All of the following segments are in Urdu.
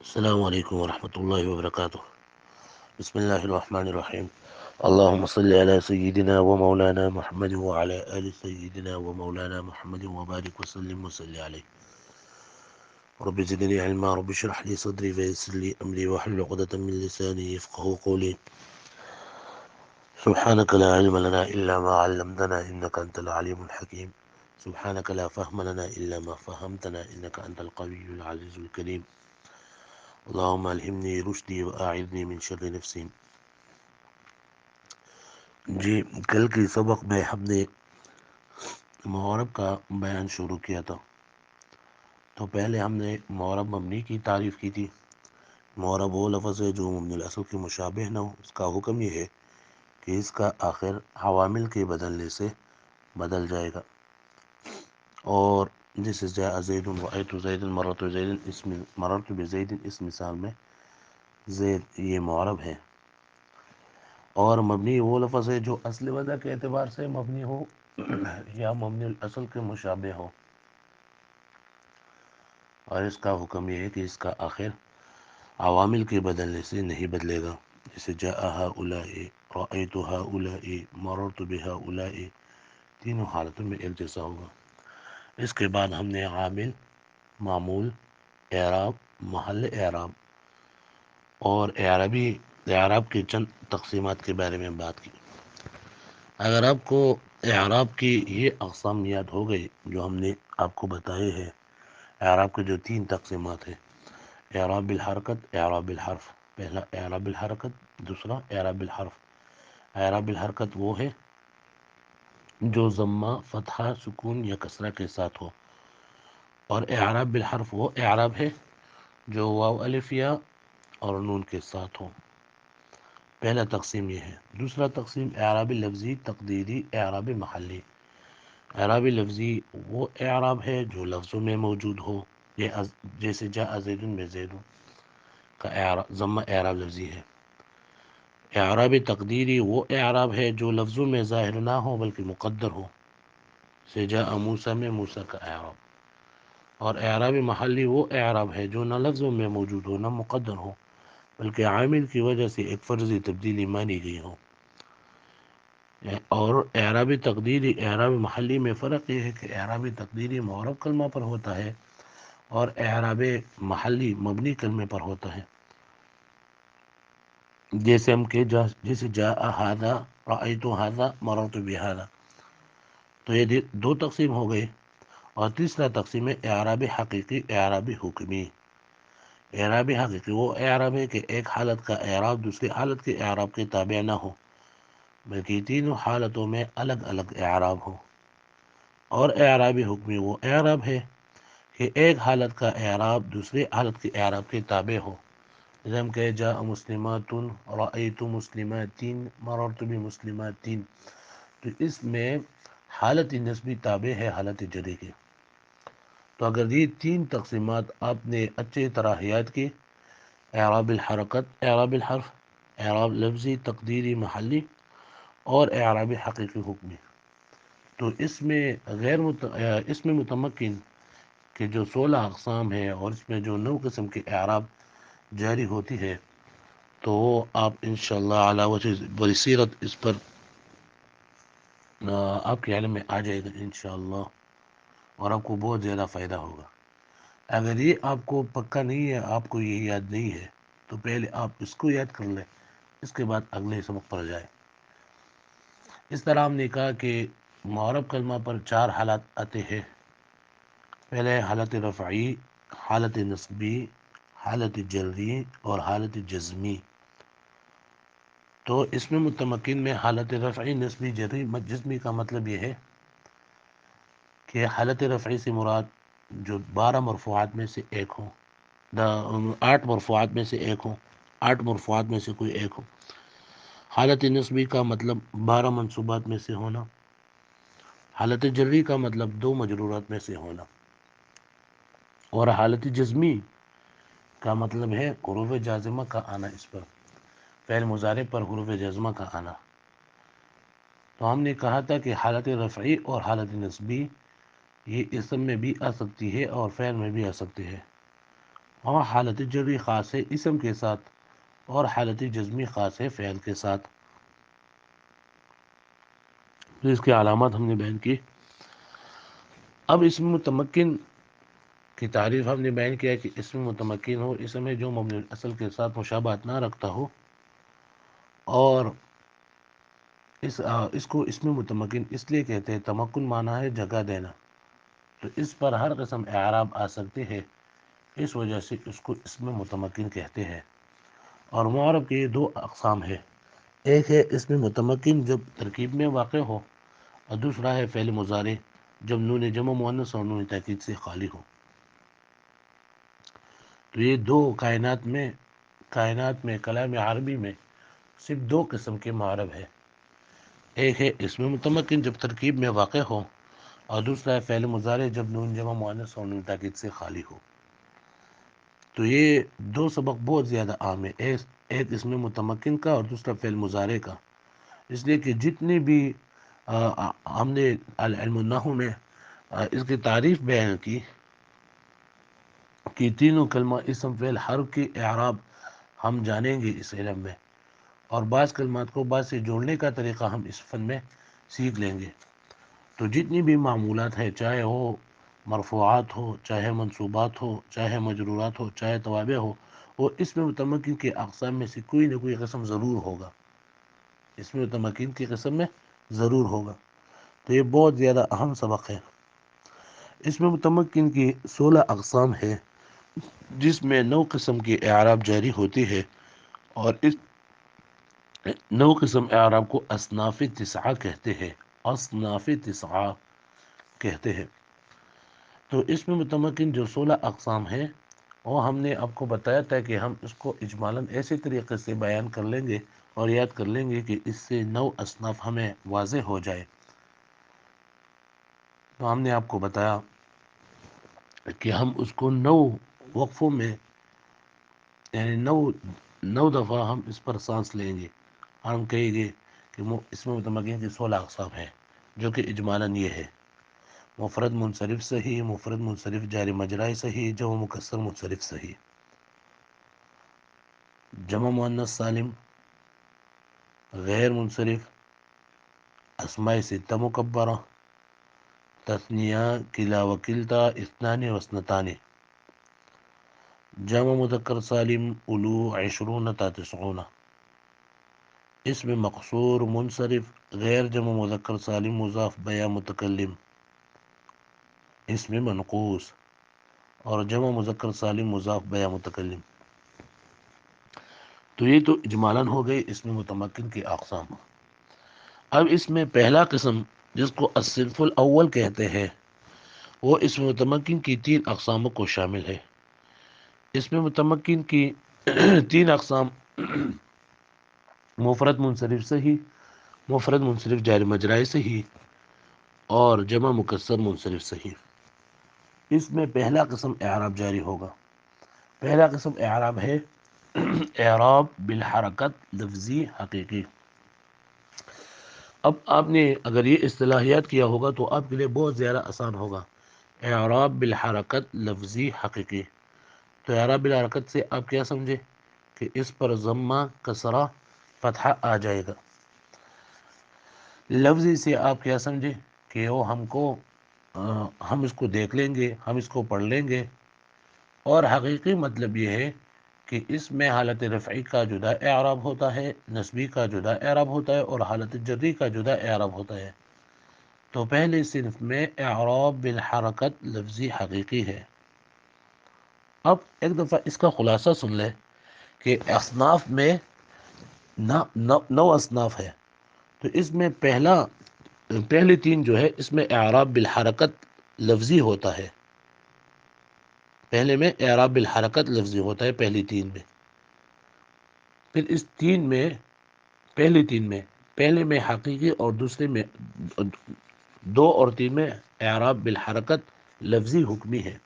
السلام علیکم ورحمۃ اللہ وبرکاتہ۔ بسم اللہ الرحمن الرحیم۔ اللہم صلی علی سیدنا و مولانا محمد وعلی آل سیدنا و مولانا محمد وبارک وسلم وصلی علیہ۔ رب زدنی علما، رب اشرح لی صدری ویسر لی امری واحلل عقدۃ من لسانی یفقهوا قولی۔ سبحانک لا علم لنا الا ما علمتنا انک انت العلیم الحکیم۔ سبحانک لا فهم لنا الا ما فهمتنا انک انت القوی العزیز الکریم۔ اللہم الہمنی رشدی واعذنی من شر نفسی۔ جی، کل کی سبق میں ہم نے معرب کا بیان شروع کیا تھا۔ تو پہلے ہم نے معرب مبنی کی تعریف کی تھی۔ معرب وہ لفظ ہے جو مبنی الاصل کے مشابہ نہ ہو۔ اس کا حکم یہ ہے کہ اس کا آخر عوامل کے بدلنے سے بدل جائے گا، اور جیسے جاء زید، رأیت زید، مررت زید، مررت بزید، اس مثال میں زید یہ معرب ہے۔ اور مبنی وہ لفظ ہے جو اصل وضع کے اعتبار سے مبنی ہو یا مبنی الاصل کے مشابہ ہو، اور اس کا حکم یہ ہے کہ اس کا آخر عوامل کے بدلنے سے نہیں بدلے گا۔ جیسے جاء ہؤلاء، رأیت ہؤلاء، مررت بہؤلاء، تینوں حالتوں میں ایک جیسا ہوگا۔ اس کے بعد ہم نے عامل، معمول، اعراب، محل اعراب اور اعراب کی چند تقسیمات کے بارے میں بات کی۔ اگر آپ کو اعراب کی یہ اقسام یاد ہو گئی جو ہم نے آپ کو بتائے ہیں، اعراب کے جو 3 تقسیمات ہیں: اعراب بالحرکت، اعراب بالحرف۔ پہلا اعراب بالحرکت، دوسرا اعراب بالحرف۔ اعراب بالحرکت وہ ہے جو ضمہ، فتحہ، سکون یا کسرہ کے ساتھ ہو، اور اعراب بالحرف وہ اعراب ہے جو واو الف یا اور نون کے ساتھ ہو۔ پہلا تقسیم یہ ہے۔ دوسرا تقسیم اعراب لفظی، تقدیری، اعراب محلی۔ اعراب لفظی وہ اعراب ہے جو لفظوں میں موجود ہو، جیسے جاء زید میں زید کا ضمہ اعراب لفظی ہے۔ اعراب تقدیری وہ اعراب ہے جو لفظوں میں ظاہر نہ ہو بلکہ مقدر ہو، جیسے جاء موسیٰ میں موسیٰ کا اعراب۔ اور اعراب محلی وہ اعراب ہے جو نہ لفظوں میں موجود ہو نہ مقدر ہو بلکہ عامل کی وجہ سے ایک فرضی تبدیلی مانی گئی ہو۔ اور اعراب تقدیری، اعراب محلی میں فرق یہ ہے کہ اعراب تقدیری معرب کلمہ پر ہوتا ہے اور اعراب محلی مبنی کلمے پر ہوتا ہے۔ جیسے ہم کہ جیسے جاء ھذا، رأیت ھذا، مررت بھذا۔ تو یہ 2 تقسیم ہو گئے۔ اور تیسرا تقسیم ہے اعراب حقیقی، اعراب حکمی۔ اعراب حقیقی وہ اعراب ہے کہ ایک حالت کا اعراب دوسری حالت کے اعراب کے تابع نہ ہو بلکہ تینوں حالتوں میں الگ الگ اعراب ہو۔ اور اعراب حکمی وہ اعراب ہے کہ ایک حالت کا اعراب دوسری حالت کے اعراب کے تابع ہو، جیسے ہم کہے جاء مسلمات، رأیت مسلمات، مررت بمسلمات۔ تو اس میں حالت نسبی تابع ہے حالت جری کے۔ تو اگر یہ 3 تقسیمات آپ نے اچھی طرح یاد کی، اعراب الحرکت، اعراب الحرف، اعراب لفظی، تقدیری، محلی، اور اعراب حقیقی حکمی، تو اس میں متمکن کے جو 16 اقسام ہیں اور اس میں جو 9 قسم کے اعراب جاری ہوتی ہے، تو وہ آپ انشاءاللہ علی وجہ بصیرت اس پر آپ کے علم میں آ جائے گا انشاءاللہ، اور آپ کو بہت زیادہ فائدہ ہوگا۔ اگر یہ آپ کو پکا نہیں ہے، آپ کو یہ یاد نہیں ہے، تو پہلے آپ اس کو یاد کر لیں، اس کے بعد اگلے سبق پر جائیں۔ اس طرح ہم نے کہا کہ معرب کلمہ پر 4 حالات آتے ہیں۔ پہلے حالت رفعی، حالت نصبی، حالت جری اور حالت جزمی۔ تو اس میں متمکن میں حالت رفعی، نصبی، جری، جزمی کا مطلب یہ ہے کہ حالت رفعی سے مراد جو 12 مرفوعات میں سے ایک ہوں، 8 مرفوعات میں سے ایک ہوں، 8 مرفوعات میں سے کوئی ایک ہو۔ حالت نصبی کا مطلب 12 منصوبات میں سے ہونا۔ حالت جری کا مطلب 2 مجرورات میں سے ہونا۔ اور حالت جزمی کا مطلب ہے حروف جازمہ کا آنا، اس پر فعل مضارع پر حروف جازمہ کا آنا۔ تو ہم نے کہا تھا کہ حالت رفعی اور حالت نصبی یہ اسم میں بھی آ سکتی ہے اور فعل میں بھی آ سکتی ہے، اور حالت جری خاص ہے اسم کے ساتھ اور حالت جزمی خاص ہے فعل کے ساتھ۔ تو اس کی علامات ہم نے بیان کی۔ اب اسم متمکن کی تعریف ہم نے بیان کیا کہ اسم متمکن ہو اسم ہے جو مبنی الاصل کے ساتھ مشابہت نہ رکھتا ہو، اور اس کو اسم متمکن اس لیے کہتے ہیں، تمکن معنی ہے جگہ دینا، تو اس پر ہر قسم اعراب آ سکتے ہیں، اس وجہ سے اس کو اسم متمکن کہتے ہیں۔ اور معرب کے دو اقسام ہے، ایک ہے اسم متمکن جب ترکیب میں واقع ہو، اور دوسرا ہے فعل مضارع جب نون جمع مؤنث اور نون تاکید سے خالی ہو۔ تو یہ دو کائنات میں کلام عربی میں صرف دو قسم کے معرب ہے، ایک ہے اسم متمکن جب ترکیب میں واقع ہو، اور دوسرا ہے فعل مضارع جب نون جمع مؤنث اور نون تاکید سے خالی ہو۔ تو یہ دو سبق بہت زیادہ عام ہے، ایک اسم متمکن کا اور دوسرا فعل مضارع کا، اس لیے کہ جتنی بھی ہم نے علم النحو میں اس کی تعریف بیان کی کہ تینوں کلمہ اسم فعل حرف کی اعراب ہم جانیں گے اس علم میں، اور بعض کلمات کو بعض سے جوڑنے کا طریقہ ہم اس فن میں سیکھ لیں گے۔ تو جتنی بھی معمولات ہے، چاہے ہو مرفوعات ہو، چاہے منصوبات ہو، چاہے مجرورات ہو، چاہے توابع ہو، وہ اسم متمکن کے اقسام میں سے کوئی نہ کوئی قسم ضرور ہوگا، اسم متمکن کی قسم میں ضرور ہوگا۔ تو یہ بہت زیادہ اہم سبق ہے۔ اسم متمکن کی 16 اقسام ہے، جس میں 9 قسم کی اعراب جاری ہوتی ہے، اور اس 9 قسم اعراب کو اصناف تسعہ کہتے ہیں، اصناف تسعہ کہتے ہیں۔ تو اسم متمکن جو 16 اقسام ہیں وہ ہم نے آپ کو بتایا تھا کہ ہم اس کو اجمالاً ایسے طریقے سے بیان کر لیں گے اور یاد کر لیں گے کہ اس سے 9 اصناف ہمیں واضح ہو جائے۔ تو ہم نے آپ کو بتایا کہ ہم اس کو 9 وقفوں میں، یعنی 9 دفعہ ہم اس پر سانس لیں گے، اور ہم کہیں گے کہ اسم متمکن کی 16 اقسام ہیں، جو کہ اجمالاً یہ ہے: مفرد منصرف صحیح، مفرد منصرف جاری مجرائی صحیح، جمع مکسر منصرف صحیح، جمع مؤنث سالم غیر منصرف، اسماء ستہ مکبرہ، تثنیہ کلا وکلتا اثنان واثنتان، جمع مذکر سالم الو عشرون تا تسعون، اسم مقصور منصرف غیر جمع مذکر سالم مضاف بیا متکلم، اسم منقوص اور جمع مذکر سالم مضاف بیا متکلم۔ تو یہ تو اجمالاً ہو گئی اسم متمکن کی اقسام۔ اب اس میں پہلا قسم جس کو الصنف الاول کہتے ہیں، وہ اسم متمکن کی 3 اقساموں کو شامل ہے۔ اسم متمکن کی 3 اقسام: مفرد منصرف صحیح، مفرد منصرف جاری مجرائی صحیح، اور جمع مکسر منصرف صحیح۔ اس میں پہلا قسم اعراب جاری ہوگا۔ پہلا قسم اعراب ہے اعراب بالحرکت لفظی حقیقی۔ اب آپ نے اگر یہ اصطلاحیات کیا ہوگا تو آپ کے لیے بہت زیادہ آسان ہوگا۔ اعراب بالحرکت لفظی حقیقی، تو اعراب بالحرکت سے آپ کیا سمجھے کہ اس پر ضمہ کسرہ فتحہ آ جائے گا۔ لفظی سے آپ کیا سمجھے کہ وہ ہم اس کو دیکھ لیں گے، ہم اس کو پڑھ لیں گے، اور حقیقی مطلب یہ ہے کہ اس میں حالت رفعی کا جدا اعراب ہوتا ہے، نصبی کا جدا اعراب ہوتا ہے، اور حالت جری کا جدا اعراب ہوتا ہے۔ تو پہلے صنف میں اعراب بالحرکت لفظی حقیقی ہے۔ اب ایک دفعہ اس کا خلاصہ سن لیں کہ اصناف میں 9 اصناف ہے، تو اس میں پہلی 3 جو ہے اس میں اعراب بالحرکت لفظی ہوتا ہے، پہلے میں اعراب بالحرکت لفظی ہوتا ہے پہلی 3 میں، پھر اس پہلے میں حقیقی اور دوسرے میں 2 اور 3 میں اعراب بالحرکت لفظی حکمی ہے۔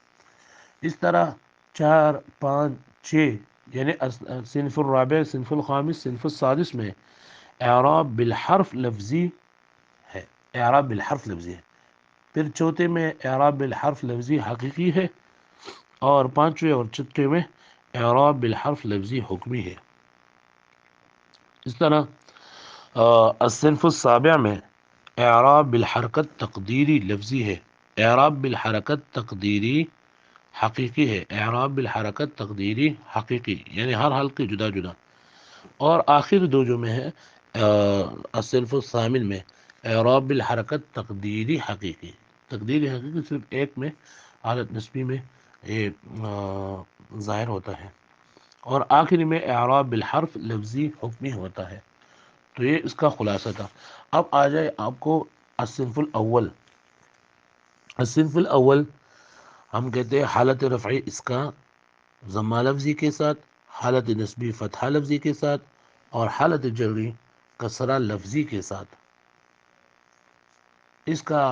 اس طرح 4 5 6 یعنی صنف الرابع، صنف الخامس، صنف السادس میں اعراب بالحرف لفظی ہے، اعراب بالحرف لفظی ہے۔ پھر چوتھے میں اعراب بالحرف لفظی حقیقی ہے، اور پانچویں اور چھٹے میں اعراب بالحرف لفظی حکمی ہے۔ اس طرح الصنف السابع میں اعراب بالحرکت تقدیری لفظی ہے، اعراب بالحرکت تقدیری حقیقی ہے، اعراب بالحرکت تقدیری حقیقی یعنی ہر حلق کی جدا جدا۔ اور آخر دو جو میں ہے الصنف الثامن میں اعراب بالحرکت تقدیری حقیقی، تقدیری حقیقی صرف ایک میں حالت نسبی میں یہ ظاہر ہوتا ہے، اور آخری میں اعراب بالحرف لفظی حکمی ہوتا ہے۔ تو یہ اس کا خلاصہ تھا۔ اب آ جائے آپ کو الصنف الاول۔ الصنف الاول ہم کہتے ہیں حالت رفعی اس کا ضمہ لفظی کے ساتھ، حالت نسبی فتحہ لفظی کے ساتھ، اور حالت جری کسرہ لفظی کے ساتھ۔ اس کا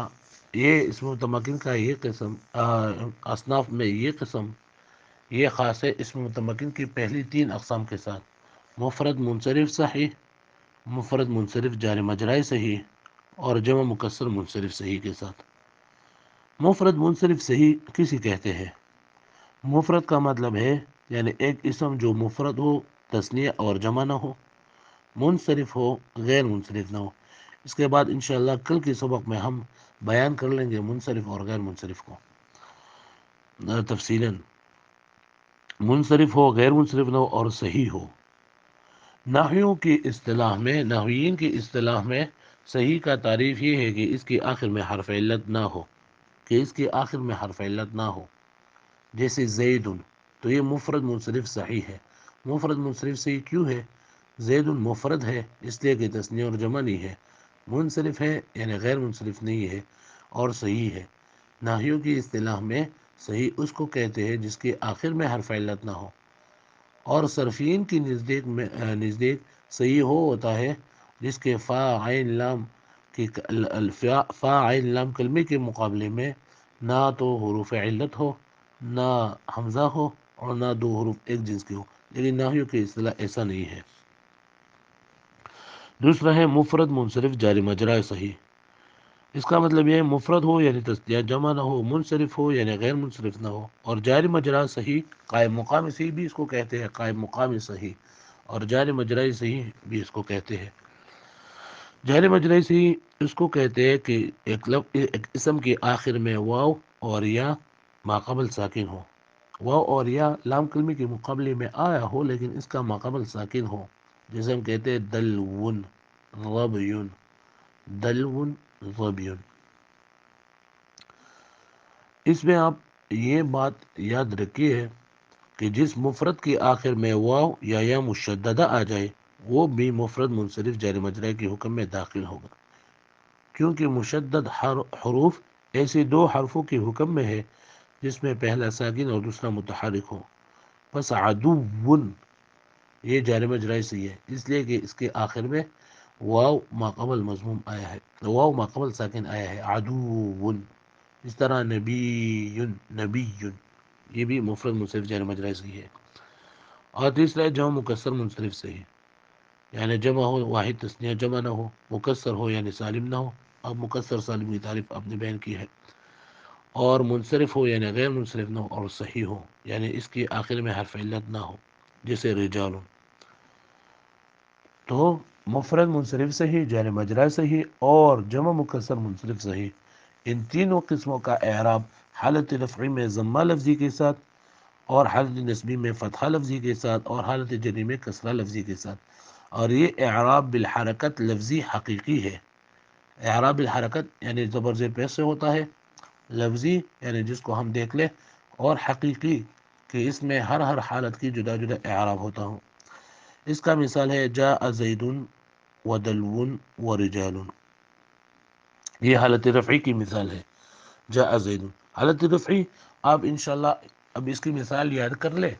یہ اسم متمکن کا یہ قسم اصناف میں یہ قسم یہ خاص ہے اسم متمکن کی پہلی تین اقسام کے ساتھ: مفرد منصرف صحیح، مفرد منصرف جار مجرائے صحیح، اور جمع مکسر منصرف صحیح کے ساتھ۔ مفرد منصرف صحیح کسی کہتے ہیں؟ مفرد کا مطلب ہے یعنی ایک اسم جو مفرد ہو، تثنیہ اور جمع نہ ہو، منصرف ہو، غیر منصرف نہ ہو۔ اس کے بعد انشاءاللہ کل کے سبق میں ہم بیان کر لیں گے منصرف اور غیر منصرف کو تفصیلاً۔ منصرف ہو، غیر منصرف نہ ہو، اور صحیح ہو۔ نحویوں کی اصطلاح میں، نحویین کی اصطلاح میں صحیح کا تعریف یہ ہے کہ اس کی آخر میں حرف علت نہ ہو، کہ اس کی آخر میں حرف علت نہ ہو۔ جیسے زید، تو یہ مفرد منصرف صحیح ہے۔ مفرد منصرف صحیح کیوں ہے؟ زید مفرد ہے اس لیے کہ تثنیہ اور جمع نہیں ہے، منصرف ہے یعنی غیر منصرف نہیں ہے، اور صحیح ہے۔ نحویوں کی اصطلاح میں صحیح اس کو کہتے ہیں جس کے آخر میں حرف علت نہ ہو، اور صرفین کی نزدیک صحیح ہو ہوتا ہے جس کے فا عین لام کی فا عین لام کلمے کے مقابلے میں نہ تو حروف علت ہو، نہ حمزہ ہو، اور نہ دو حروف ایک جنس کے ہو، لیکن نحویوں کی اصطلاح ایسا نہیں ہے۔ دوسرا ہے مفرد منصرف جاری مجرا صحیح۔ اس کا مطلب یہ ہے مفرد ہو یعنی تثنیہ جمع نہ ہو، منصرف ہو یعنی غیر منصرف نہ ہو، اور جاری مجرا صحیح، قائم مقام صحیح بھی اس کو کہتے ہیں، قائم مقام صحیح، اور جاری مجرائی صحیح بھی اس کو کہتے ہیں۔ جاری مجرائی صحیح اس کو کہتے ہیں کہ ایک اسم کے آخر میں واو اور یا ماقبل ساکن ہو، واو اور یا لام کلمے کے مقابلے میں آیا ہو لیکن اس کا ماقبل ساکن ہو، جیسے ہم کہتے ہیں دلون ظبیون، دلون ظبیون۔ اس میں آپ یہ بات یاد رکھیے کہ جس مفرد کے آخر میں واو یا مشددہ آ جائے وہ بھی مفرد منصرف جاری مجرا کے حکم میں داخل ہوگا، کیونکہ مشدد حروف ایسے دو حرفوں کے حکم میں ہے جس میں پہلا ساکن اور دوسرا متحرک ہو۔ پس عدوون یہ جاری مجرائی صحیح ہے اس لیے کہ اس کے آخر میں واو ماقبل مضموم آیا ہے، واو ماقبل ساکن آیا ہے، عدوون۔ اس طرح نبی، نبی یہ بھی مفرد منصرف جاری مجرائی صحیح ہے۔ اور تیسرا ہے جمع مکسر منصرف صحیح، یعنی جمع ہو واحد تثنیہ جمع نہ ہو، مکسر ہو یعنی سالم نہ ہو، اب مکسر سالم کی تعریف آپ نے بیان کی ہے، اور منصرف ہو یعنی غیر منصرف نہ ہو، اور صحیح ہو یعنی اس کی آخر میں حرف علت نہ ہو، جیسے رجال۔ تو مفرد منصرف صحیح، جار مجرا صحیح، اور جمع مکسر منصرف صحیح، ان تینوں قسموں کا اعراب حالت رفعی میں ضمہ لفظی کے ساتھ، اور حالت نسبی میں فتحہ لفظی کے ساتھ، اور حالت جری میں کسرہ لفظی کے ساتھ، اور یہ اعراب بالحرکت لفظی حقیقی ہے۔ اعراب بالحرکت یعنی زبر زیر پیش سے ہوتا ہے، لفظی یعنی جس کو ہم دیکھ لیں، اور حقیقی کہ اس میں ہر حالت کی جدا جدا اعراب ہوتا ہوں۔ اس کا مثال ہے جاء زید ودلون ورجال، یہ حالت رفعی کی مثال ہے، جاء زید حالت رفعی۔ آپ انشاءاللہ اب اس کی مثال یاد کر لیں،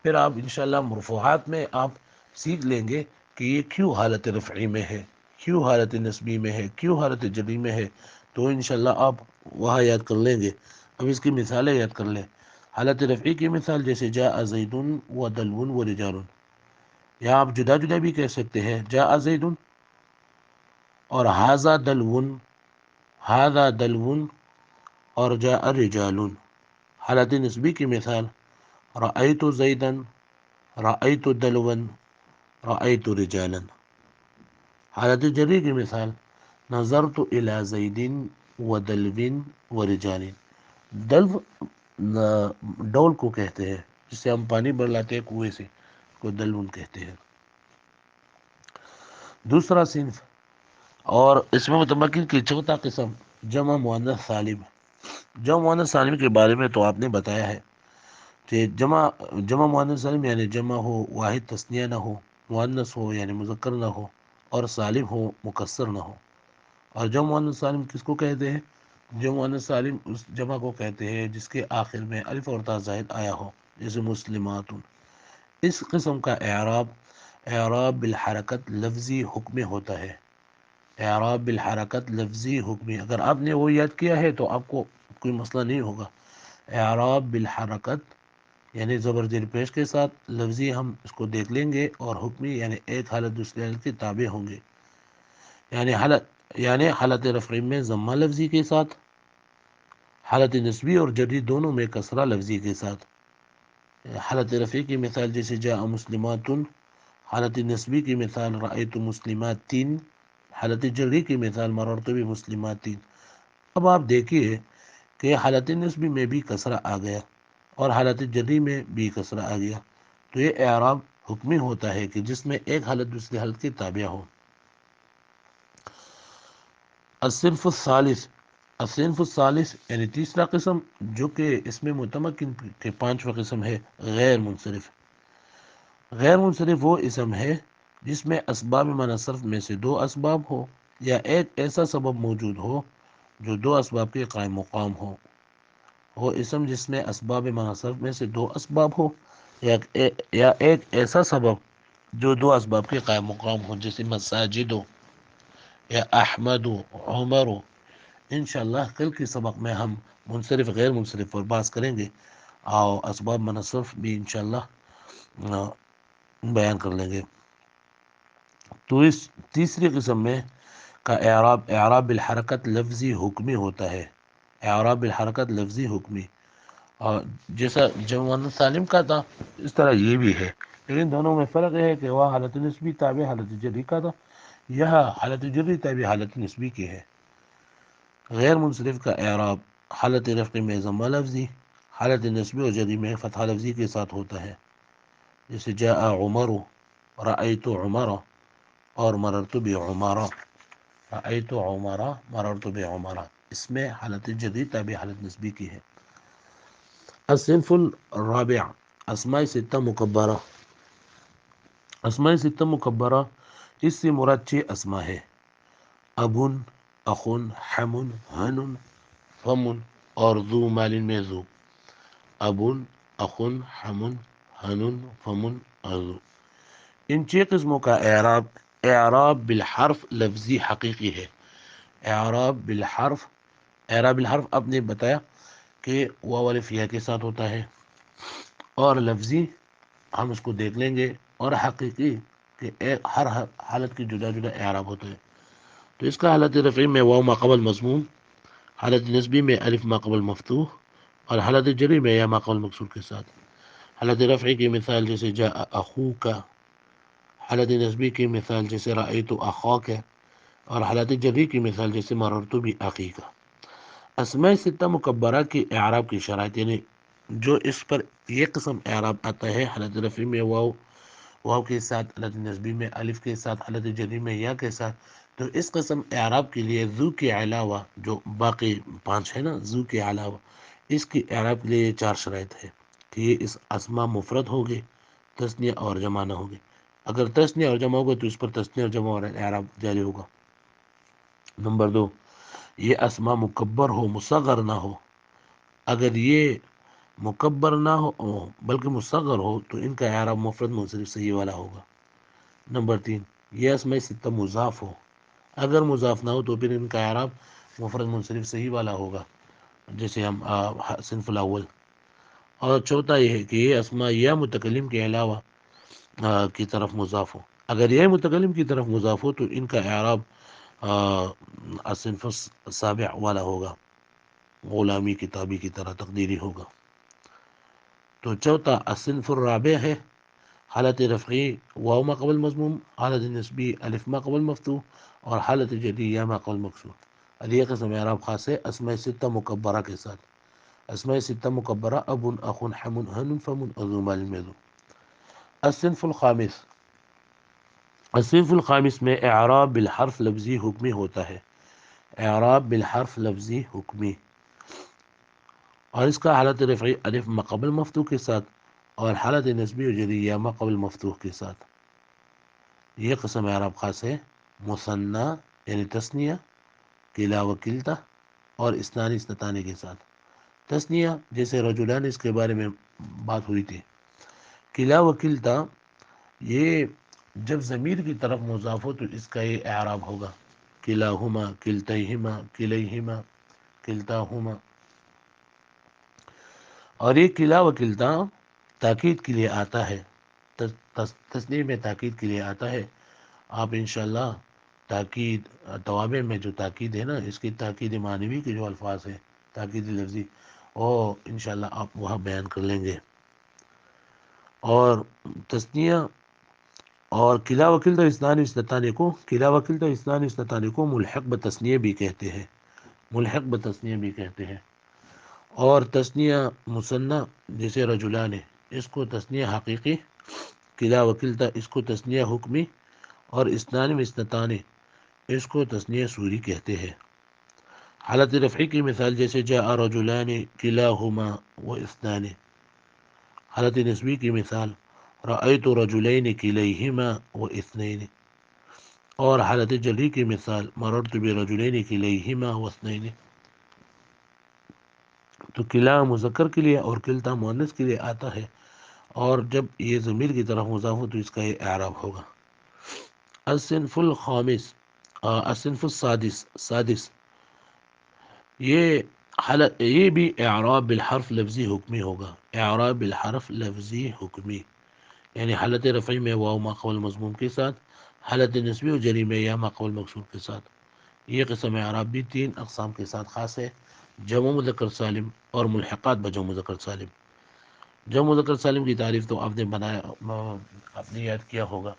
پھر آپ انشاءاللہ مرفوعات میں آپ سیکھ لیں گے کہ یہ کیوں حالت رفعی میں ہے، کیوں حالت نسبی میں ہے، کیوں حالت جری میں ہے، تو انشاءاللہ آپ وہاں یاد کر لیں گے۔ اب اس کی مثالیں یاد کر لیں۔ حالت رفعی کی مثال جیسے جاء زید ودلون ورجال، یا آپ جدا جدا بھی کہہ سکتے ہیں، جاء زید اور ھذا دلون، ھذا دلون، اور جاء رجال۔ حالت نسبی کی مثال رأیت زیدن، رأیت دلون، رأیت رجالا. حالت جری کی مثال نظرت الى زید و دلو و رجال. دلو ڈول کو کہتے ہیں جس سے ہم پانی بھر لاتے ہیں کنویں سے، کو دلون کہتے ہیں. دوسرا صنف اور اس میں متمکن کی چوتھا قسم جمع مؤنث سالم. جمع مؤنث سالم کے بارے میں تو آپ نے بتایا ہے کہ جمع مؤنث سالم یعنی جمع ہو، واحد تثنیہ نہ ہو، مؤنث ہو یعنی مذکر نہ ہو، اور سالم ہو مکسر نہ ہو. اور جمع مؤنث سالم کس کو کہتے ہیں؟ جمع مؤنث سالم اس جمع کو کہتے ہیں جس کے آخر میں الف اور تا زائد آیا ہو، جیسے مسلمات. اس قسم کا اعراب بالحرکت لفظی حکمی ہوتا ہے. اعراب بالحرکت لفظی حکمی، اگر آپ نے وہ یاد کیا ہے تو آپ کو کوئی مسئلہ نہیں ہوگا. اعراب بالحرکت یعنی زبر زیر پیش کے ساتھ لفظی ہم اس کو دیکھ لیں گے، اور حکمی یعنی ایک حالت دوسری حالت کے تابع ہوں گے. یعنی حالت رفع میں ضمہ لفظی کے ساتھ، حالت نسبی اور جری دونوں میں کسرہ لفظی کے ساتھ. حالت رفع کی مثال جیسے جاء مسلمات، حالت نسبی کی مثال رأیت مسلمات. حالت جری کی مثال مررت بمسلمات. اب آپ دیکھیے کہ حالت نسبی میں بھی کسرہ آ گیا اور حالت جری میں بھی کسرہ آ گیا، تو یہ اعراب حکمی ہوتا ہے کہ جس میں ایک حالت دوسری حالت کے تابع ہو. الصنف الثالث یعنی تیسرا قسم جو کہ اس میں متمکن کے پانچواں قسم ہے غیر منصرف. غیر منصرف وہ اسم ہے جس میں اسباب معنی صرف میں سے دو اسباب ہو، یا ایک ایسا سبب موجود ہو جو دو اسباب کے قائم مقام ہو. وہ اسم جس میں اسباب معنی صرف میں سے دو اسباب ہو، یا ایک ایسا سبب جو دو اسباب کے قائم مقام ہو، جیسے مساجد یا احمد عمر. انشاءاللہ کل کے سبق میں ہم منصرف غیر منصرف پر بات کریں گے، اور اسباب منصرف بھی انشاءاللہ بیان کر لیں گے. تو اس تیسری قسم میں کا اعراب بالحرکت لفظی حکمی ہوتا ہے. اعراب بالحرکت لفظی حکمی، اور جیسا جمع مؤنث سالم کا تھا اس طرح یہ بھی ہے، لیکن دونوں میں فرق ہے کہ وہ حالت نسبی تابع حالت جری کا تھا، یہ حالت جری تابع حالت نسبی کی ہے. غیر منصرف کا اعراب حالت رفع میں ضمہ لفظی، حالت نسبی اور جری میں فتحہ لفظی کے ساتھ ہوتا ہے، جیسے جاء عمر، رأیت عمر، اور مررت بعمر. رأیت عمر، مررت بعمر، اس میں حالت جری تابع حالت نسبی کی ہے. الصنف الرابع اسماء ستہ مکبرہ. اسماء ستہ مکبرہ اس سے مراد 6 اسماء ہے: ابن، اخن، حمن، ہنن، فمن، اور ذو مال میں ذو. ابن، اخن، حمن، ہنن، فمن، اور ذو. ان 6 قسموں کا اعراب بالحرف لفظی حقیقی ہے. اعراب بالحرف آپ نے بتایا کہ واو الف یا کے ساتھ ہوتا ہے، اور لفظی ہم اس کو دیکھ لیں گے، اور حقیقی کہ ہر حالت کی جدا جدا اعراب ہوتے ہیں. تو اس کا حالت رفعی میں واو ما قبل مضموم، حالت نسبی میں الف ما قبل مفتوح، اور حالت جری میں یا ما قبل مکسور کے ساتھ. حالت رفعی کی مثال جیسے جاء اخوک، حالت نسبی کی مثال جیسے رأیت اخاک، اور حالت جری کی مثال جیسے مررت باخیک. اسماء ستہ مکبرہ کی اعراب کی شرائط، یعنی جو اس پر یہ قسم اعراب آتا ہے حالت رفعی میں واو کے ساتھ، حالت نسبی میں الف کے ساتھ، حالت جری میں یا کے ساتھ، تو اس قسم اعراب کے لیے ذو کے علاوہ جو باقی 5 ہے نا، ذو کے علاوہ اس کی اعراب کے لیے 4 شرائط ہے کہ یہ اس اسماء مفرد ہوگے، تثنیہ اور جمع نہ ہوگے. اگر تثنیہ اور جمع ہوگا تو اس پر تثنیہ اور جمع اور اعراب جاری ہوگا. نمبر 2، یہ اسماء مکبر ہو مصغر نہ ہو. اگر یہ مکبر نہ ہو بلکہ مصغر ہو تو ان کا اعراب مفرد منصرف صحیح والا ہوگا. نمبر 3، یہ اسماء ستہ مضاف ہو. اگر مضاف نہ ہو تو پھر ان کا اعراب مفرد منصرف صحیح والا ہوگا، جیسے ہم صنف الاول. اور چوتھا یہ ہے کہ یہ اسماء یا متکلم کے علاوہ کی طرف مضاف ہو. اگر یہ متکلم کی طرف مضاف ہو تو ان کا اعراب الصنف السابع والا ہوگا، غلامی کتابی کی طرح تقدیری ہوگا. تو چوتھا الصنف الرابع ہے حالت رفعی واو ما قبل مضموم، حالت نسبی الف ما قبل مفتوح، اور حالت جری یا ما قبل مکسور۔ اب یہ قسم اعراب خاص ہے اسماء ستہ مکبرہ کے ساتھ۔ اسماء ستہ مکبرہ اب، اخ، حم، ہن، فم، ذو مال میزو۔ الصنف الخامس، الصنف الخامس میں اعراب بالحرف لفظی حکمی ہوتا ہے۔ اعراب بالحرف لفظی حکمی، اور اس کا حالت رفعی الف ما قبل مفتوح کے ساتھ، اور حالت نسبی و جری یا ما قبل مفتوح کے ساتھ۔ یہ قسم اعراب خاص ہے مثنی یعنی تثنیہ، کلا و کلتا، اور اثنان اثنتان کے ساتھ۔ تثنیہ جیسے رجلان، اس کے بارے میں بات ہوئی تھی۔ کلا و کلتا، یہ جب ضمیر کی طرف مضاف ہو تو اس کا یہ اعراب ہوگا کلاہما، کلتیہما، کلیہما، کلتاہما۔ اور یہ کلا و کلتا تاکید کے لیے آتا ہے، تثنیہ میں تاکید کے لیے آتا ہے۔ آپ انشاءاللہ تاکید توابع میں جو تاکید ہے نا، اس کی تاکید معنوی کے جو الفاظ ہیں، تاکید لفظی، وہ انشاءاللہ آپ وہاں بیان کر لیں گے۔ اور تثنیہ اور کلا وکلتا اثنان اثنتان کو، کلا وکلتا اثنان اثنتان کو ملحق بتثنیہ بھی کہتے ہیں، ملحق بتثنیہ بھی کہتے ہیں۔ اور تثنیہ مثنی جیسے رجلان ہے، اس کو تثنیہ حقیقی، کلا وکلتا اس کو تثنیہ حکمی، اور اثنان اثنتان اس کو تثنیہ صوری کہتے ہیں۔ حالت رفعی کی مثال جیسے جاء رجلان کلاہما و اثنان۔ حالت نسبی کی مثال رأیت رجلین کلیہما و اثنین۔ اور حالت جری کی مثال مررت برجلین کلیہما و اثنین۔ تو کلا مذکر کے لیے اور کلتا مؤنث کے لیے آتا ہے، اور جب یہ ضمیر کی طرف مضاف ہو تو اس کا یہ اعراب ہوگا۔ الصنف الخامس، الصنف السادس، سادس، یہ بھی اعراب بالحرف لفظی حکمی ہوگا۔ اعراب بالحرف لفظی حکمی یعنی حالت رفعی میں واو ما قبل مضموم کے ساتھ، حالت نسبی و جری میں یا ما قبل مکسور کے ساتھ۔ یہ قسم اعراب بھی تین اقسام کے ساتھ خاص ہے: جمع مذکر سالم اور ملحقات بجمع مذکر سالم۔ جمع مذکر سالم کی تعریف تو آپ نے بنایا، آپ نے یاد کیا ہوگا،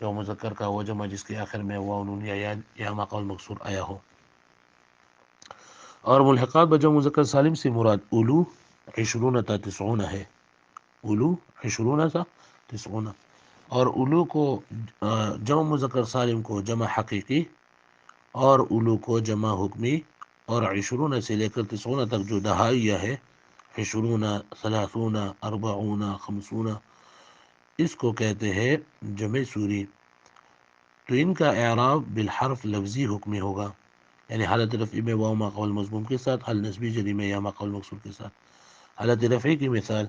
جو مذکر کا وہ جمع جس کے آخر میں واو نون یا ما قبل مکسور آیا ہو۔ اور ملحقات بجمع مذکر سالم سے مراد اولو، عشرون تا تسعون ہے، اولو، عشرون تا تسعون۔ اور اولو کو جمع مذکر سالم کو جمع حقیقی، اور اولو کو جمع حکمی، اور عشرون سے لے کر تسعون تک جو دہائیہ ہے، عشرون، ثلاثون، اربعون، خمسون، اس کو کہتے ہیں جمع سوری۔ تو ان کا اعراب بالحرف لفظی حکمی ہوگا، یعنی حالت رفعی میں واو ما قبل مضموم کے ساتھ، حالت نسبی جری میں یا ما قبل مکسور کے ساتھ۔ حالت رفعی کی مثال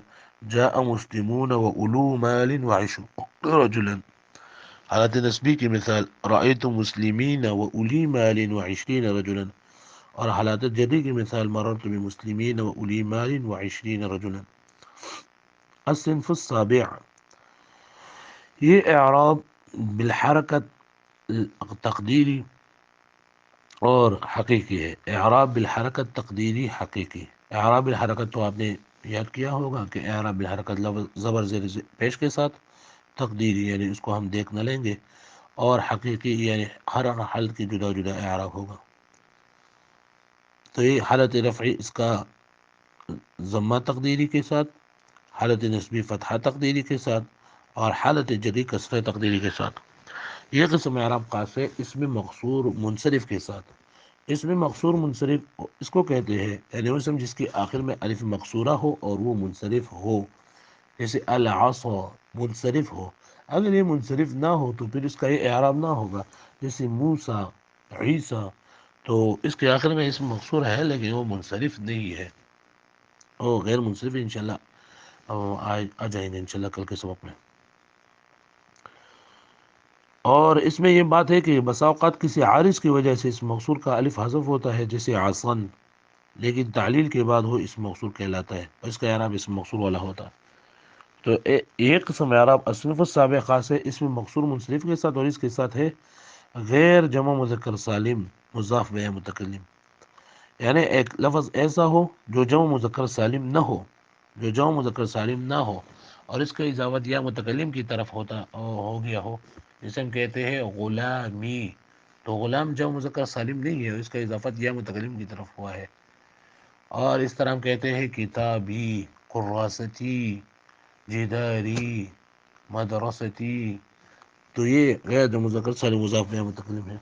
جاء مسلمون و اولو مال و عشرون رجلا۔ حالت نسبی کی مثال رأیت مسلمین و اولی مال و عشرین رجلا۔ اور حالت جری کی مثال مررت بمسلمین و اولی مال و عشرین رجلا۔ الصنف السابع، یہ اعراب بالحرکت تقدیری اور حقیقی ہے۔ اعراب بالحرکت تقدیری حقیقی۔ اعراب بالحرکت تو آپ نے یاد کیا ہوگا کہ اعراب بالحرکت زبر زیر پیش کے ساتھ، تقدیری یعنی اس کو ہم دیکھ نہ لیں گے، اور حقیقی یعنی ہر حالت کی جدا جدا اعراب ہوگا۔ تو یہ حالت رفعی اس کا ضمہ تقدیری کے ساتھ، حالت نسبی فتحہ تقدیری کے ساتھ، اور حالت جری کسرہ تقدیری کے ساتھ۔ یہ قسم اعراب خاص ہے اسم مقصور منصرف کے ساتھ۔ اسم مقصور منصرف اس کو کہتے ہیں، یعنی اسم جس کے آخر میں الف مقصورہ ہو اور وہ منصرف ہو، جیسے العصا منصرف ہو۔ اگر یہ منصرف نہ ہو تو پھر اس کا یہ اعراب نہ ہوگا، جیسے موسیٰ، عیسیٰ، تو اس کے آخر میں اسم مقصور ہے لیکن وہ منصرف نہیں ہے، وہ غیر منصرف۔ انشاءاللہ آ جائیں گے انشاءاللہ کل کے سبق میں۔ اور اس میں یہ بات ہے کہ بسا اوقات کسی عارض کی وجہ سے اس مقصور کا الف حذف ہوتا ہے، جیسے عصن، لیکن تعلیل کے بعد وہ اسم مقصور کہلاتا ہے اور اس کا اعراب اسم مقصور والا ہوتا ہے۔ تو ایک قسم اعراب الصنف السابع خاص ہے اسم مقصور منصرف کے ساتھ، اور اس کے ساتھ ہے غیر جمع مذکر سالم مضاف بہ متکلم، یعنی ایک لفظ ایسا ہو جو جمع مذکر سالم نہ ہو، جو جمع مذکر سالم نہ ہو اور اس کا اضافت یا متکلم کی طرف ہو گیا ہو، جسے ہم کہتے ہیں غلامی، تو غلام جمع مذکر سالم نہیں ہے، اس کا اضافت یا متکلم کی طرف ہوا ہے۔ اور اس طرح ہم کہتے ہیں کتابی، قراصتی، جداری، مدرستی، تو یہ غیر جمع مذکر سالم مضاف یا متکلم ہے۔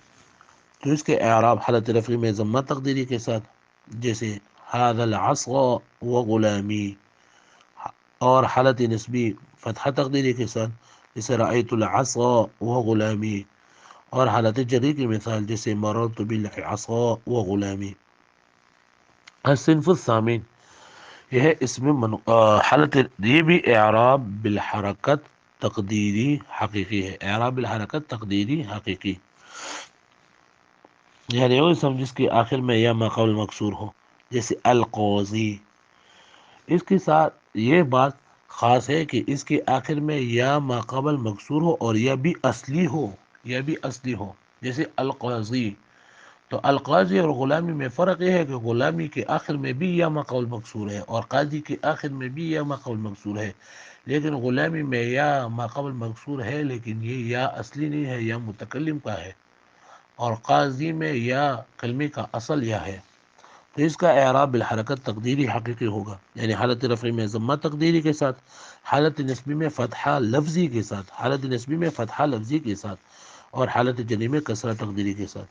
تو اس کے اعراب حالت رفعی میں ضمہ تقدیری کے ساتھ، جیسے هذا العصا وغلامی، اور حالت نسبی فتحہ تقدیری کے ساتھ، جیسے رأیت العصا وغلامی، اور حالت جری کی مثال جیسے مررت بالعصا وغلامی۔ الصنف الثامن، یہ ہے حالت، یہ بھی اعراب بالحرکت تقدیری حقیقی ہے، اعراب بالحرکت تقدیری حقیقی، یعنی وہ اسم جس کے آخر میں یا ما قبل مکسور ہو، جیسے القاضی۔ اس کے ساتھ یہ بات خاص ہے کہ اس کے آخر میں یا ما قبل مکسور ہو اور یا بھی اصلی ہو، یا بھی اصلی ہو، جیسے القاضی۔ تو القاضی اور غلامی میں فرق یہ ہے کہ غلامی کے آخر میں بھی یا ما قبل مکسور ہے اور قاضی کے آخر میں بھی یا ما قبل مکسور ہے، لیکن غلامی میں یا ما قبل مکسور ہے لیکن یہ یا اصلی نہیں ہے، یا متکلم کا ہے، اور قاضی میں یا کلمے کا اصل یا ہے۔ تو اس کا اعراب بالحرکت تقدیری حقیقی ہوگا، یعنی حالت رفعی میں ضمہ تقدیری کے ساتھ، حالت نسبی میں فتحہ لفظی کے ساتھ، حالت نسبی میں فتحہ لفظی کے ساتھ، اور حالت جری میں کسرہ تقدیری کے ساتھ۔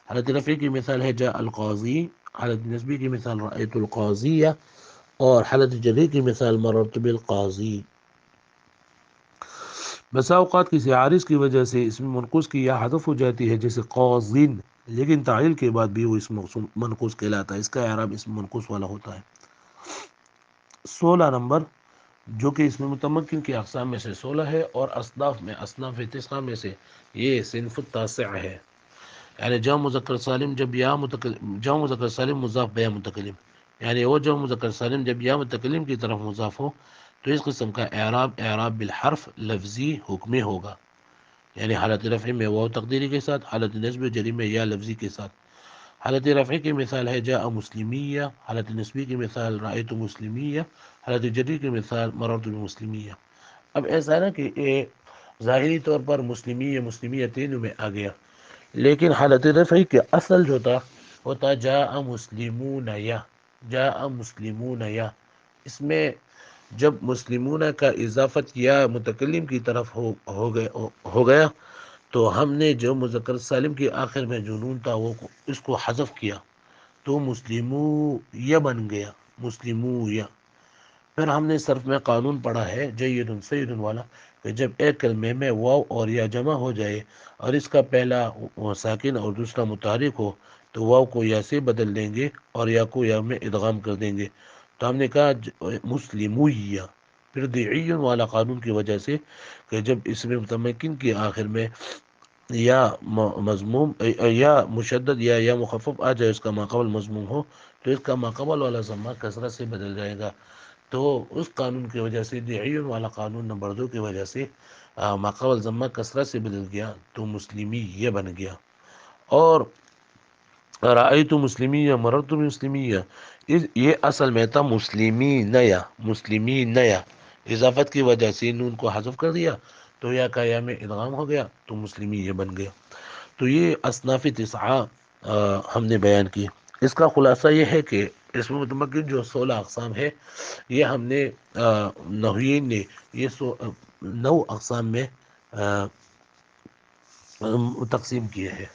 حالت رفعی کی مثال ہے جاء القاضی، حالت نسبی کی مثال رأیت القاضیہ، اور حالت جری کی مثال مررت بالقاضی۔ بسا اوقات کسی عارض کی وجہ سے اسم منقوص کی یا حذف ہو جاتی ہے، جیسے قاضٍ، لیکن تعلیل کے بعد بھی وہ اسم منقوص کہلاتا ہے، اس کا اعراب اسم منقوص والا ہوتا ہے۔ 16 نمبر، جو کہ اسم متمکن کی اقسام میں سے 16 ہے، اور اصناف میں، اصناف تسعہ میں سے یہ صنف التاسع ہے، یعنی جمع مذکر سالم جب یا متکلم، جمع مذکر سالم مضاف بیا متکلم، یعنی وہ جمع مذکر سالم جب یا متکلم کی طرف مضاف ہو تو اس قسم کا اعراب اعراب بالحرف لفظی حکمی ہوگا، یعنی حالت رفع میں واو تقدیری کے ساتھ، حالت نصب جری میں یا لفظی کے ساتھ۔ حالت رفع کی مثال ہے جاء مسلمیہ، حالت نصبی کی مثال رأیت مسلمیہ، حالت جری کی مثال مررت بمسلمیہ۔ اب ایسا ہے نا کہ یہ ظاہری طور پر مسلمیہ مسلمیہ تینوں میں آ گیا، لیکن حالت رفعی کے اصل جو تھا وہ تھا جاء مسلمون یا، جاء مسلمون یا، اس میں جب مسلمون کا اضافت یا متکلم کی طرف ہو گیا تو ہم نے جو مذکر سالم کے آخر میں جو نون تھا وہ اس کو حذف کیا تو مسلمو یا بن گیا، مسلمو یا۔ پھر ہم نے صرف میں قانون پڑھا ہے جید سید والا، کہ جب ایک کلمے میں واو اور یا جمع ہو جائے اور اس کا پہلا ساکن اور دوسرا متحرک ہو تو واو کو یا سے بدل دیں گے اور یا کو یا میں ادغام کر دیں گے، تو ہم نے کہا مسلمویہ۔ پھر دعی والا قانون کی وجہ سے کہ جب اسم متمکن کے آخر میں یا مضموم یا مشدد یا مخفف آ جائے، اس کا ماقبل مضموم ہو تو اس کا ماقبل والا ضمہ کثرت سے بدل جائے گا، تو اس قانون کی وجہ سے دعی والا قانون نمبر 2 کی وجہ سے ماقبل ضمہ کثرت سے بدل گیا تو مسلمی یہ بن گیا۔ اور رأیت مسلمیہ مررت مسلمیہ، یہ اصل میں تھا مسلمی نیا، مسلمی نیا، اضافت کی وجہ سے نون کو حذف کر دیا تو یا کا یا میں ادغام ہو گیا تو مسلمی یہ بن گیا۔ تو یہ اصناف تسعہ ہم نے بیان کی۔ اس کا خلاصہ یہ ہے کہ اسم متمکن جو 16 اقسام ہے یہ ہم نے نحویین نے یہ 9 اقسام میں تقسیم کیے ہیں۔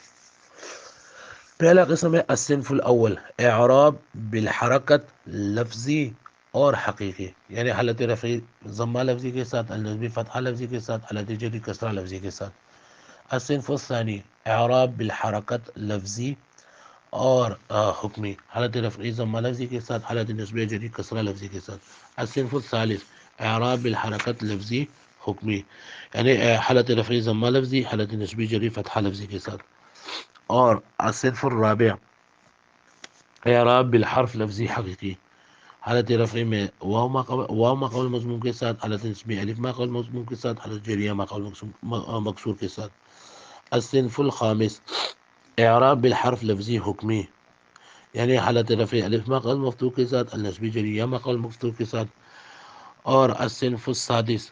پہلا قسم ہے الصنف الاول، اعراب بالحرکت لفظی اور حقیقی، یعنی حالت رفعی ضمہ لفظی کے ساتھ، النصبی فتحہ لفظی کے ساتھ، حالت جری کسرہ لفظی کے ساتھ۔ الصنف الثانی، اعراب بالحرکت لفظی اور حکمی، حالت رفعی ضمہ لفظی کے ساتھ، حالت نصبی جری کسرہ لفظی کے ساتھ۔ الصنف الثالث، اعراب بالحرکت لفظی حکمی، یعنی حالت رفعی ضمہ لفظی، حالت نصبی جری فتحہ لفظی کے ساتھ۔ اور الصنف الرابع، اعراب بالحرف لفظی حقیقی، حالت رفعی میں واو ما قبل مضموم کے ساتھ، حالت نصبی الف ما قبل مضموم کے ساتھ، حالت جریہ ما قبل مکسور کے ساتھ۔ الصنف الخامس، اعراب بالحرف لفظی حکمی، یعنی حالت رفع الف ما قبل مفتوح کے ساتھ، النصبی جریہ ما قبل مفتوح کے ساتھ، اور الصنف السادس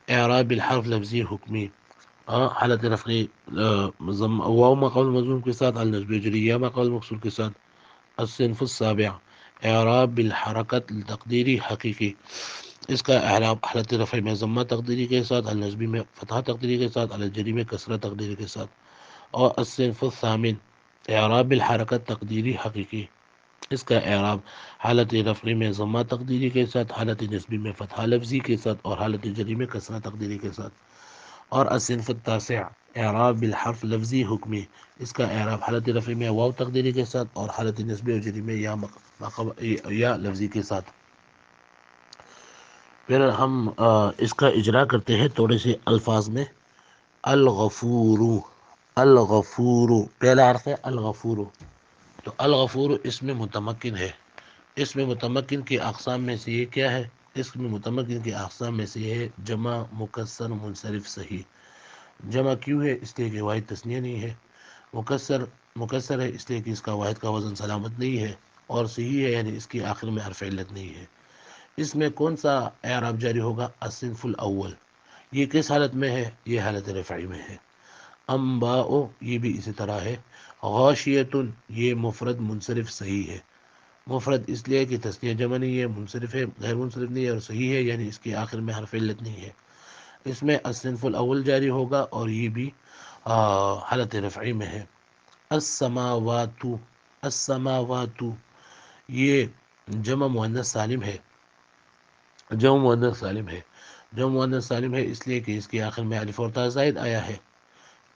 اعراب الحرف لفظی حکمی، حالت رفعی واو ما قبل مضموم کے ساتھ، النسب جری یا ما قبل مقصور کے ساتھ۔ الصنف السابع اعراب بالحرکت تقدیری حقیقی، اس کا اعراب حالت رفع میں ضمہ تقدیری کے ساتھ، النسبی میں فتحہ تقدیری کے ساتھ، الجری میں کسرہ تقدیری کے ساتھ۔ اور الصنف الثامن اعراب بالحرکت تقدیری حقیقی، اس کا اعراب حالت رفعی میں ضمہ تقدیری کے ساتھ، حالت نسبی میں فتحہ لفظی کے ساتھ، اور حالت جری میں کسرہ تقدیری کے ساتھ۔ اور الصنف التاسع اعراب بالحرف لفظی حکمی، اس کا اعراب حالت رفعی میں واو تقدیری کے ساتھ، اور حالت نسبی اور جری میں یا لفظی کے ساتھ۔ پھر ہم اس کا اجرا کرتے ہیں تھوڑے سے الفاظ میں۔ الغفور، الغفور، پہلا حرف ہے الغفور، تو الغفور اس میں متمکن ہے۔ اس میں متمکن کی اقسام میں سے یہ کیا ہے؟ اس میں متمکن کی اقسام میں سے یہ ہے جمع مکسر منصرف صحیح۔ جمع کیوں ہے؟ اس لیے کہ واحد تثنیہ نہیں ہے۔ مکسر ہے اس لیے کہ اس کا واحد کا وزن سلامت نہیں ہے، اور صحیح ہے یعنی اس کی آخر میں حرف علت نہیں ہے۔ اس میں کون سا اعراب جاری ہوگا؟ الصنف الاول، یہ کس حالت میں ہے؟ یہ حالت رفعی میں ہے۔ انباء، یہ بھی اسی طرح ہے۔ غاشیۃ، یہ مفرد منصرف صحیح ہے۔ مفرد اس لیے کہ تثنیہ جمع نہیں ہے، منصرف ہے، غیر منصرف نہیں ہے، اور صحیح ہے یعنی اس کی آخر میں حرف علت نہیں ہے۔ اس میں الصنف الاول جاری ہوگا، اور یہ بھی حالت رفعی میں ہے۔ السماوات، السماوات، یہ جمع مؤنث سالم ہے، جمع مؤنث سالم ہے، جمع مؤنث سالم ہے اس لیے کہ اس کی آخر میں الف اور تا زائد آیا ہے۔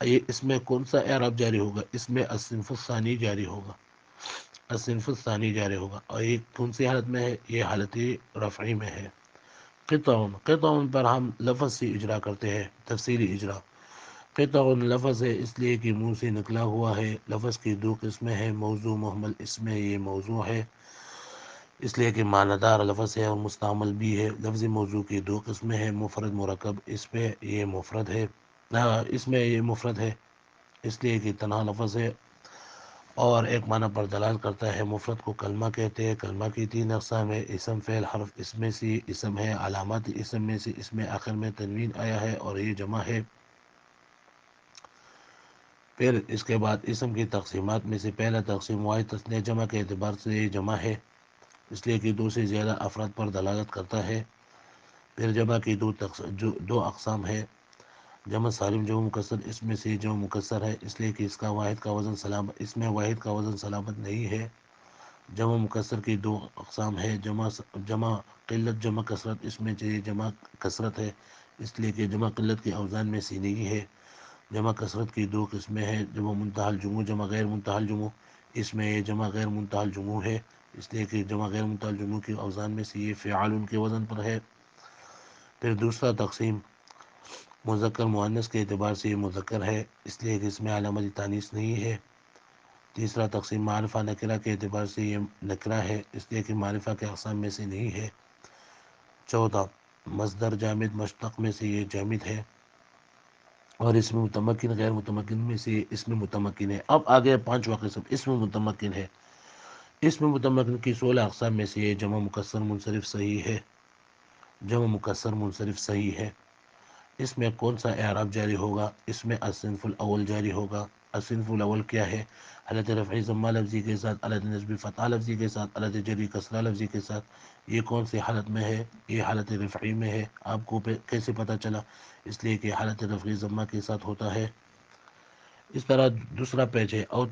یہ اس میں کون سا اعراب جاری ہوگا؟ اس میں الصنف الثانی جاری ہوگا، الصنف الثانی جاری ہوگا، اور یہ کون سی حالت میں ہے؟ یہ حالت رفعی میں ہے۔ قطع، قطع پر ہم لفظ سے اجرا کرتے ہیں، تفصیلی اجرا۔ قطع لفظ ہے اس لیے کہ منہ سے نکلا ہوا ہے۔ لفظ کی دو قسمیں ہیں، موضوع محمل، اس میں یہ موضوع ہے اس لیے کہ معنی دار لفظ ہے اور مستعمل بھی ہے۔ لفظ موضوع کی دو قسمیں ہیں، مفرد مرکب، اس میں یہ مفرد ہے، اس میں یہ مفرد ہے اس لیے کہ تنہا لفظ ہے اور ایک معنی پر دلالت کرتا ہے۔ مفرد کو کلمہ کہتے ہیں۔ کلمہ کی تین اقسام ہے، اسم، فعل، حرف۔ اس میں سے اسم ہے، علامات اسم میں سے اس میں آخر میں تنوین آیا ہے اور یہ جمع ہے۔ پھر اس کے بعد اسم کی تقسیمات میں سے پہلا تقسیم واحد تثنیہ جمع کے اعتبار سے یہ جمع ہے اس لیے کہ دو سے زیادہ افراد پر دلالت کرتا ہے۔ پھر جمع کی دو اقسام ہے، جمع سالم، جمع مکسر۔ اس میں سے جمع مکسر ہے اس لیے کہ اس کا واحد کا وزن سلامت، اس میں واحد کا وزن سلامت نہیں ہے۔ جمع مکسر کی دو اقسام ہے، جمع قلت، جمع کثرت۔ اس میں سے جمع کثرت ہے اس لیے کہ جمع قلت کے اوزان میں سے نہیں ہے۔ جمع کثرت کی دو قسمیں ہیں، جمع منتہی الجموع، جمع غیر منتہی الجموع۔ اس میں یہ جمع غیر منتہی الجموع ہے اس لیے کہ جمع غیر منتہی الجموع کے اوزان میں سے یہ فعال کے وزن پر ہے۔ پھر دوسرا تقسیم مذکر مؤنث کے اعتبار سے یہ مذکر ہے اس لیے کہ اس میں علامت تانیث نہیں ہے۔ تیسرا تقسیم معرفہ نکرہ کے اعتبار سے یہ نکرہ ہے اس لیے کہ معرفہ کے اقسام میں سے نہیں ہے۔ چوتھا مصدر جامد مشتق میں سے یہ جامد ہے، اور اس میں متمکن غیر متمکن میں سے اس میں متمکن ہے۔ اب آگے پانچواں قسم اس میں متمکن ہے۔ اس میں متمکن کی 16 اقسام میں سے یہ جمع مکسر منصرف صحیح ہے، جمع مکسر منصرف صحیح ہے۔ اس میں کون سا اعراب جاری ہوگا؟ اس میں الصنف الاول جاری ہوگا۔ الصنف الاول کیا ہے؟ حالت رفعی ضمہ لفظی کے ساتھ، حالت نسبی فتحہ لفظی کے ساتھ، حالت جری کسرہ لفظی کے ساتھ۔ یہ کون سی حالت میں ہے؟ یہ حالت رفعی میں ہے۔ آپ کو کیسے پتہ چلا؟ اس لیے کہ حالت رفعی ضمہ کے ساتھ ہوتا ہے۔ اس طرح دوسرا پیج ہے، او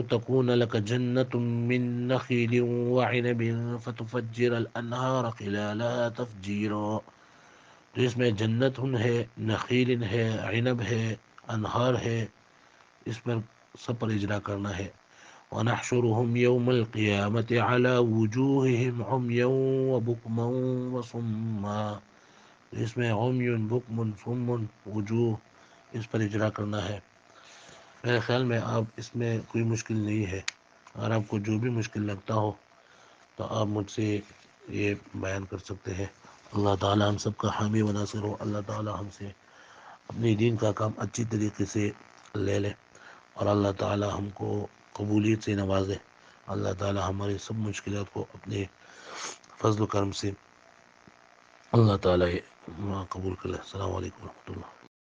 تکون لک جنت من نخیل وعنب فتفجر الانہار خلالها تفجیرا، تو اس میں جنت ہے، نخیل ہے، عنب ہے، انہار ہے، اس پر سب پر اجرا کرنا ہے۔ ونحشرهم يوم القيامة على وجوههم عميا وبكما وصما، اس میں عمی بکم صم وجوہ اس پر اجرا کرنا ہے۔ میرے خیال میں آپ اس میں کوئی مشکل نہیں ہے، اگر آپ کو جو بھی مشکل لگتا ہو تو آپ مجھ سے یہ بیان کر سکتے ہیں۔ اللہ تعالی ہم سب کا حامی و ناصر ہو۔ اللہ تعالی ہم سے اپنی دین کا کام اچھی طریقے سے لے لے، اور اللہ تعالی ہم کو قبولیت سے نوازے۔ اللہ تعالی ہماری سب مشکلات کو اپنے فضل و کرم سے اللہ تعالیٰ قبول کر لے. السلام علیکم ورحمۃ اللہ.